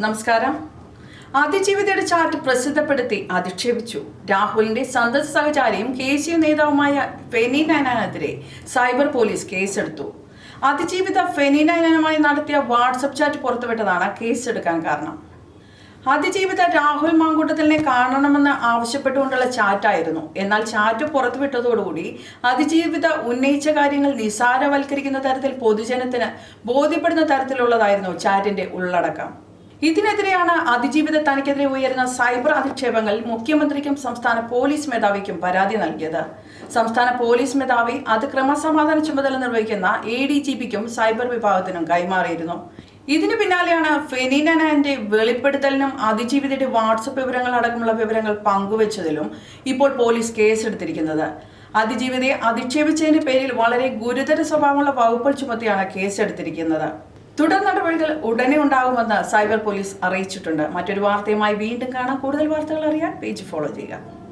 നമസ്കാരം. അതിജീവിതയുടെ ചാറ്റ് പ്രസിദ്ധപ്പെടുത്തി അധിക്ഷേപിച്ചു. രാഹുലിന്റെ സന്തത സഹചാരിയും KCU നേതാവുമായ ഫെനി നയനാനെതിരെ സൈബർ പോലീസ് കേസെടുത്തു. അതിജീവിത ഫെനി നയനാനുമായി നടത്തിയ വാട്സപ്പ് ചാറ്റ് പുറത്തുവിട്ടതാണ് കേസെടുക്കാൻ കാരണം. അതിജീവിത രാഹുൽ മാങ്കൂട്ടത്തിലിനെ കാണണമെന്ന് ആവശ്യപ്പെട്ടുകൊണ്ടുള്ള ചാറ്റായിരുന്നു. എന്നാൽ ചാറ്റ് പുറത്തുവിട്ടതോടുകൂടി അതിജീവിത ഉന്നയിച്ച കാര്യങ്ങൾ നിസാരവൽക്കരിക്കുന്ന തരത്തിൽ പൊതുജനത്തിന് ബോധ്യപ്പെടുന്ന തരത്തിലുള്ളതായിരുന്നു ചാറ്റിന്റെ ഉള്ളടക്കം. ഇതിനെതിരെയാണ് അതിജീവിത തനിക്കെതിരെ ഉയരുന്ന സൈബർ അധിക്ഷേപങ്ങൾ മുഖ്യമന്ത്രിക്കും സംസ്ഥാന പോലീസ് മേധാവിക്കും പരാതി നൽകിയത്. സംസ്ഥാന പോലീസ് മേധാവി അത് ക്രമസമാധാന ചുമതല നിർവഹിക്കുന്ന ADGPക്കും സൈബർ വിഭാഗത്തിനും കൈമാറിയിരുന്നു. ഇതിനു പിന്നാലെയാണ് ഫെനി നയനാന്റെ വെളിപ്പെടുത്തലിനും അതിജീവിതയുടെ വാട്സപ്പ് വിവരങ്ങൾ അടക്കമുള്ള വിവരങ്ങൾ പങ്കുവച്ചതിലും ഇപ്പോൾ പോലീസ് കേസെടുത്തിരിക്കുന്നത്. അതിജീവിതയെ അധിക്ഷേപിച്ചതിന്റെ പേരിൽ വളരെ ഗുരുതര സ്വഭാവമുള്ള വകുപ്പുകൾ ചുമത്തിയാണ് കേസെടുത്തിരിക്കുന്നത്. തുടർ നടപടികൾ ഉടനെ ഉണ്ടാകുമെന്ന് സൈബർ പോലീസ് അറിയിച്ചിട്ടുണ്ട്. മറ്റൊരു വാർത്തയുമായി വീണ്ടും കാണാം. കൂടുതൽ വാർത്തകൾ അറിയാൻ പേജ് ഫോളോ ചെയ്യുക.